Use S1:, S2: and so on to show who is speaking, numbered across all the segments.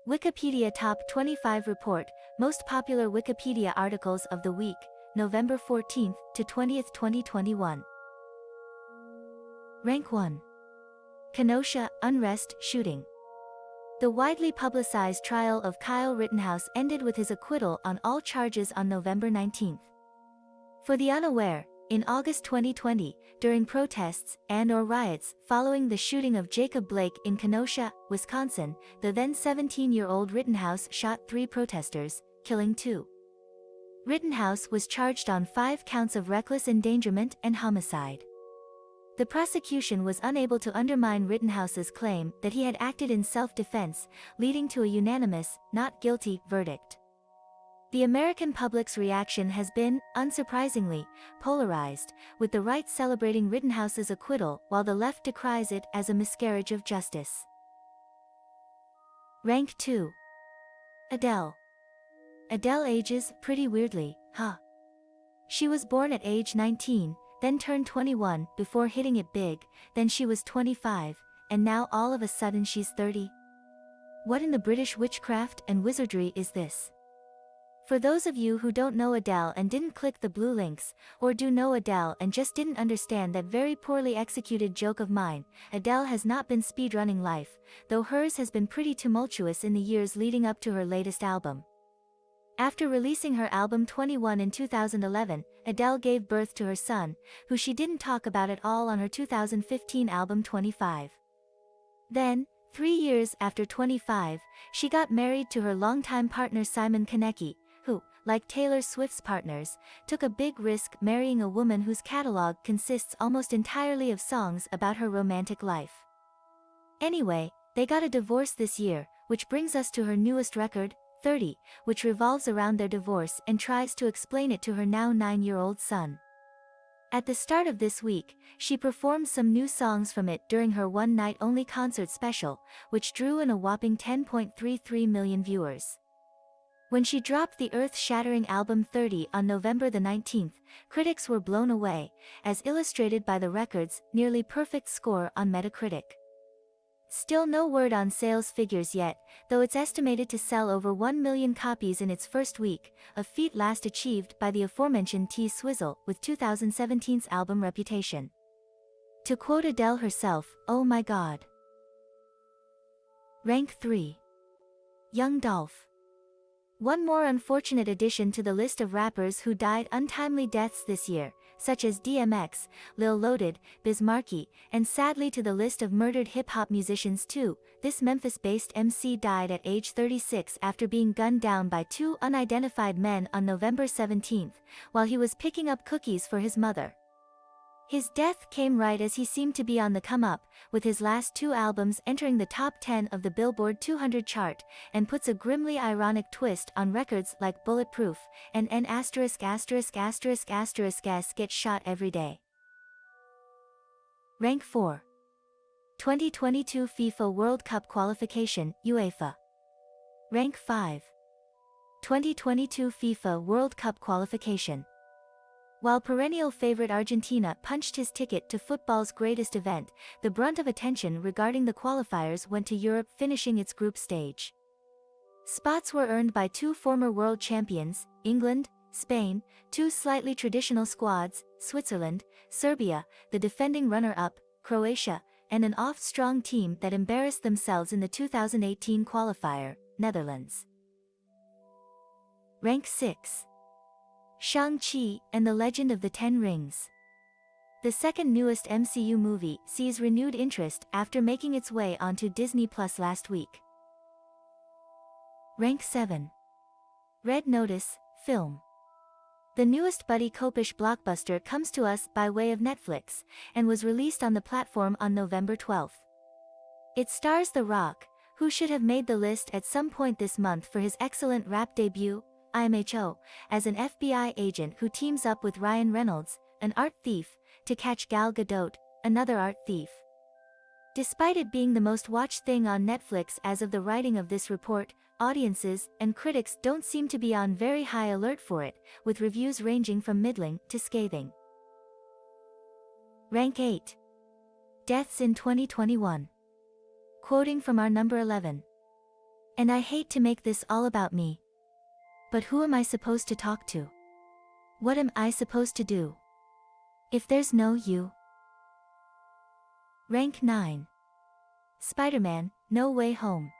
S1: Wikipedia Top 25 Report, Most Popular Wikipedia Articles of the Week, November 14th to 20th, 2021. Rank 1. Kenosha, Unrest, Shooting. The widely publicized trial of Kyle Rittenhouse ended with his acquittal on all charges on November 19th. For the unaware, in August 2020, during protests and/or riots following the shooting of Jacob Blake in Kenosha, Wisconsin, the then 17-year-old Rittenhouse shot 3 protesters, killing 2. Rittenhouse was charged on 5 counts of reckless endangerment and homicide. The prosecution was unable to undermine Rittenhouse's claim that he had acted in self-defense, leading to a unanimous, not guilty, verdict. The American public's reaction has been, unsurprisingly, polarized, with the right celebrating Rittenhouse's acquittal while the left decries it as a miscarriage of justice. Rank 2. Adele. Adele ages pretty weirdly, huh? She was born at age 19, then turned 21 before hitting it big, then she was 25, and now all of a sudden she's 30. What in the British witchcraft and wizardry is this? For those of you who don't know Adele and didn't click the blue links, or do know Adele and just didn't understand that very poorly executed joke of mine, Adele has not been speedrunning life, though hers has been pretty tumultuous in the years leading up to her latest album. After releasing her album 21 in 2011, Adele gave birth to her son, who she didn't talk about at all on her 2015 album 25. Then, 3 years after 25, she got married to her longtime partner Simon Konecki, who, like Taylor Swift's partners, took a big risk marrying a woman whose catalog consists almost entirely of songs about her romantic life. Anyway, they got a divorce this year, which brings us to her newest record, 30, which revolves around their divorce and tries to explain it to her now 9-year-old son. At the start of this week, she performed some new songs from it during her one-night-only concert special, which drew in a whopping 10.33 million viewers. When she dropped the earth-shattering album 30 on November the 19th, critics were blown away, as illustrated by the record's nearly perfect score on Metacritic. Still no word on sales figures yet, though it's estimated to sell over 1 million copies in its first week, a feat last achieved by the aforementioned T-Swizzle with 2017's album Reputation. To quote Adele herself, "Oh my god." Rank 3. Young Dolph. One more unfortunate addition to the list of rappers who died untimely deaths this year, such as DMX, Lil Loaded, Biz Markie, and sadly to the list of murdered hip-hop musicians too. This Memphis-based MC died at age 36 after being gunned down by 2 unidentified men on November 17th, while he was picking up cookies for his mother. His death came right as he seemed to be on the come-up, with his last 2 albums entering the top 10 of the Billboard 200 chart, and puts a grimly ironic twist on records like Bulletproof, and N****************** get shot every day. Rank 4. 2022 FIFA World Cup Qualification, UEFA. Rank 5. 2022 FIFA World Cup Qualification. While perennial favorite Argentina punched his ticket to football's greatest event, the brunt of attention regarding the qualifiers went to Europe, finishing its group stage. Spots were earned by 2 former world champions, England, Spain, 2 slightly traditional squads, Switzerland, Serbia, the defending runner-up, Croatia, and an off-strong team that embarrassed themselves in the 2018 qualifier, Netherlands. Rank 6. Shang-Chi and the Legend of the Ten Rings. The second newest MCU movie sees renewed interest after making its way onto Disney Plus last week. Rank 7. Red Notice, Film. The newest buddy copish blockbuster comes to us by way of Netflix, and was released on the platform on November 12th. It stars The Rock, who should have made the list at some point this month for his excellent rap debut, IMHO, as an FBI agent who teams up with Ryan Reynolds, an art thief, to catch Gal Gadot, another art thief. Despite it being the most watched thing on Netflix as of the writing of this report, audiences and critics don't seem to be on very high alert for it, with reviews ranging from middling to scathing. Rank 8. Deaths in 2021. Quoting from our number 11. And I hate to make this all about me. But who am I supposed to talk to? What am I supposed to do? If there's no you? Rank 9. Spider-Man: No Way Home.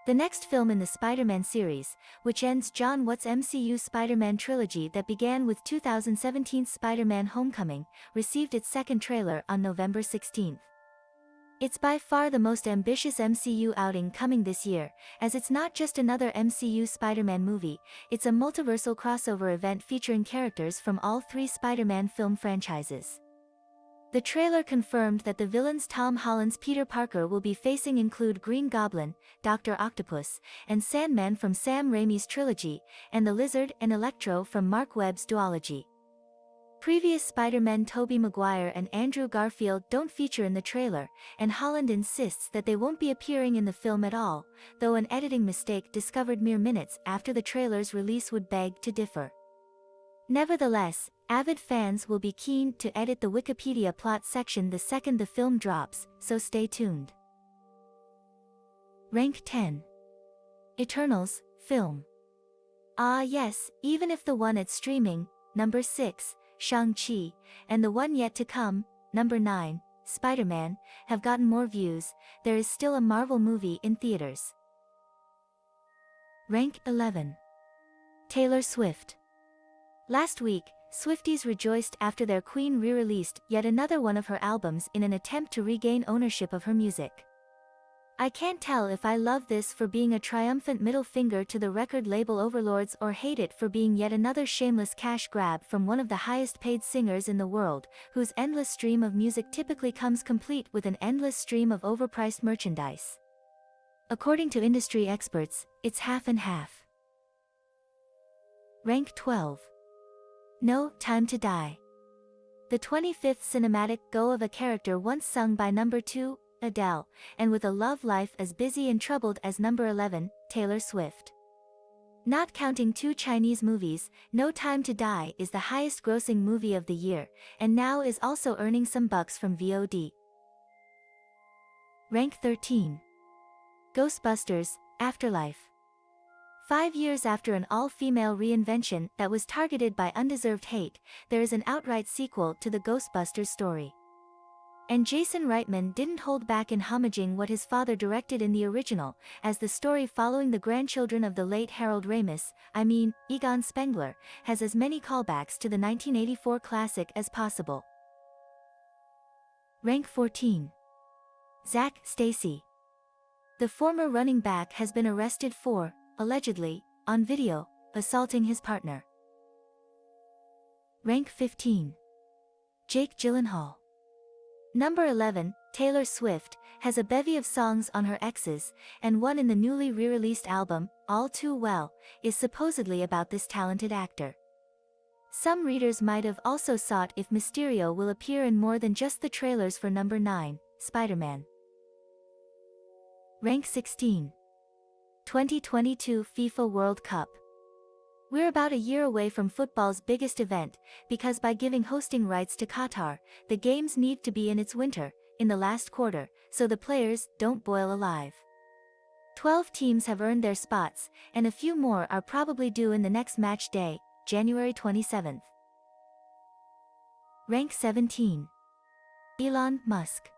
S1: The next film in the Spider-Man series, which ends John Watts' MCU Spider-Man trilogy that began with 2017's Spider-Man: Homecoming, received its second trailer on November 16. It's by far the most ambitious MCU outing coming this year, as it's not just another MCU Spider-Man movie, it's a multiversal crossover event featuring characters from all three Spider-Man film franchises. The trailer confirmed that the villains Tom Holland's Peter Parker will be facing include Green Goblin, Dr. Octopus, and Sandman from Sam Raimi's trilogy, and the Lizard and Electro from Mark Webb's duology. Previous Spider-Men Tobey Maguire and Andrew Garfield don't feature in the trailer, and Holland insists that they won't be appearing in the film at all, though an editing mistake discovered mere minutes after the trailer's release would beg to differ. Nevertheless, avid fans will be keen to edit the Wikipedia plot section the second the film drops, so stay tuned. Rank 10. Eternals, film. Ah yes, even if the one at streaming, number 6, Shang-Chi, and the one yet to come, number 9, Spider-Man, have gotten more views, there is still a Marvel movie in theaters. Rank 11. Taylor Swift. Last week, Swifties rejoiced after their queen re-released yet another one of her albums in an attempt to regain ownership of her music. I can't tell if I love this for being a triumphant middle finger to the record label overlords or hate it for being yet another shameless cash grab from one of the highest paid singers in the world, whose endless stream of music typically comes complete with an endless stream of overpriced merchandise. According to industry experts, it's half and half. Rank 12. No Time to Die. The 25th cinematic go of a character once sung by number 2, Adele, and with a love life as busy and troubled as number 11, Taylor Swift. Not counting two Chinese movies, No Time to Die is the highest grossing movie of the year, and now is also earning some bucks from VOD. Rank 13. Ghostbusters Afterlife. 5 years after an all-female reinvention that was targeted by undeserved hate, there is an outright sequel to the Ghostbusters story. And Jason Reitman didn't hold back in homaging what his father directed in the original, as the story following the grandchildren of the late Harold Ramis, Egon Spengler, has as many callbacks to the 1984 classic as possible. Rank 14. Zac Stacy. The former running back has been arrested for, allegedly, on video, assaulting his partner. Rank 15. Jake Gyllenhaal. Number 11, Taylor Swift, has a bevy of songs on her exes, and one in the newly re-released album, All Too Well, is supposedly about this talented actor. Some readers might have also sought if Mysterio will appear in more than just the trailers for number 9, Spider-Man. Rank 16. 2022 FIFA World Cup. We're about a year away from football's biggest event, because by giving hosting rights to Qatar, the games need to be in its winter, in the last quarter, so the players don't boil alive. 12 teams have earned their spots, and a few more are probably due in the next match day, January 27th. Rank 17. Elon Musk.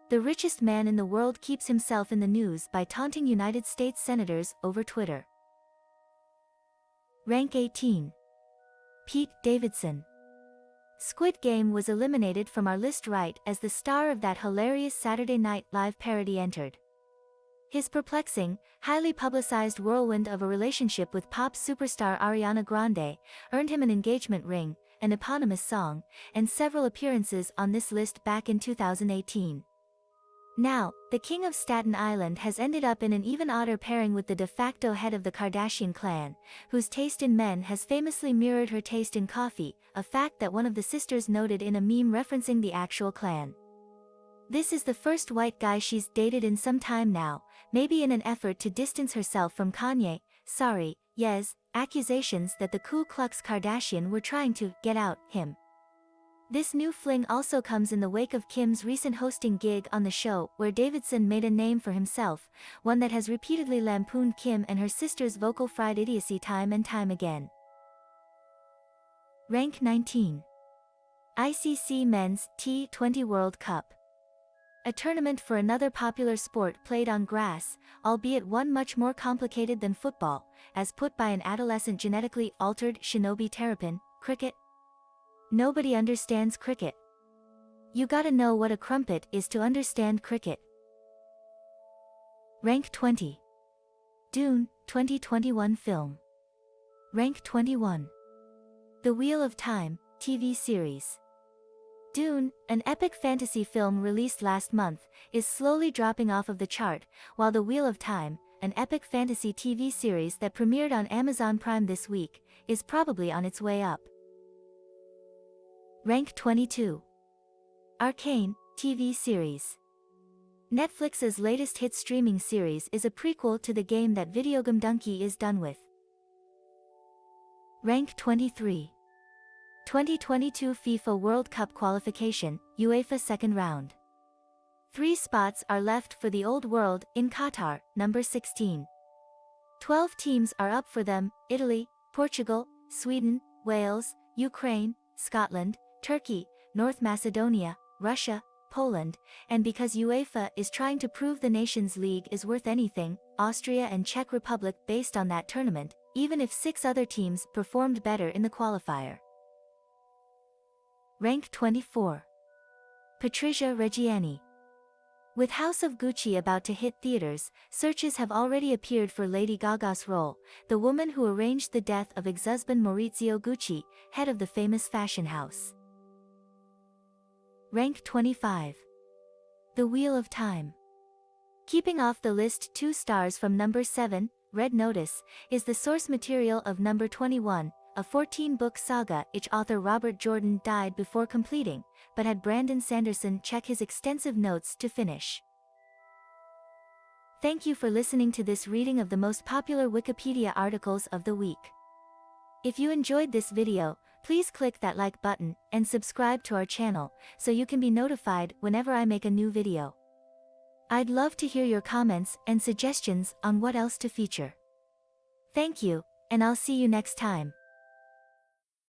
S1: The richest man in the world keeps himself in the news by taunting United States senators over Twitter. Rank 18. Pete Davidson. Squid Game was eliminated from our list right as the star of that hilarious Saturday Night Live parody entered. His perplexing, highly publicized whirlwind of a relationship with pop superstar Ariana Grande earned him an engagement ring, an eponymous song, and several appearances on this list back in 2018. Now, the king of Staten Island has ended up in an even odder pairing with the de facto head of the Kardashian clan, whose taste in men has famously mirrored her taste in coffee, a fact that one of the sisters noted in a meme referencing the actual clan. This is the first white guy she's dated in some time now, maybe in an effort to distance herself from Kanye, accusations that the Ku Klux Kardashian were trying to get out him. This new fling also comes in the wake of Kim's recent hosting gig on the show, where Davidson made a name for himself, one that has repeatedly lampooned Kim and her sister's vocal fried idiocy time and time again. Rank 19. ICC Men's T20 World Cup. A tournament for another popular sport played on grass, albeit one much more complicated than football, as put by an adolescent genetically altered Shinobi Terrapin, cricket. Nobody understands cricket. You gotta know what a crumpet is to understand cricket. Rank 20. Dune, 2021 film. Rank 21. The Wheel of Time, TV series. Dune, an epic fantasy film released last month, is slowly dropping off of the chart, while The Wheel of Time, an epic fantasy TV series that premiered on Amazon Prime this week, is probably on its way up. Rank 22. Arcane, TV series. Netflix's latest hit streaming series is a prequel to the game that Videogame Donkey is done with. Rank 23. 2022 FIFA World Cup qualification, UEFA second round. 3 spots are left for the Old World in Qatar, number 16. 12 teams are up for them: Italy, Portugal, Sweden, Wales, Ukraine, Scotland, Turkey, North Macedonia, Russia, Poland, and because UEFA is trying to prove the Nations League is worth anything, Austria and Czech Republic based on that tournament, even if 6 other teams performed better in the qualifier. Rank 24. Patrizia Reggiani. With House of Gucci about to hit theaters, searches have already appeared for Lady Gaga's role, the woman who arranged the death of ex-husband Maurizio Gucci, head of the famous fashion house. Rank 25. The Wheel of Time. Keeping off the list 2 stars from number 7, Red Notice, is the source material of number 21, a 14-book saga which author Robert Jordan died before completing, but had Brandon Sanderson check his extensive notes to finish. Thank you for listening to this reading of the most popular Wikipedia articles of the week. If you enjoyed this video, please click that like button and subscribe to our channel so you can be notified whenever I make a new video. I'd love to hear your comments and suggestions on what else to feature. Thank you, and I'll see you next time.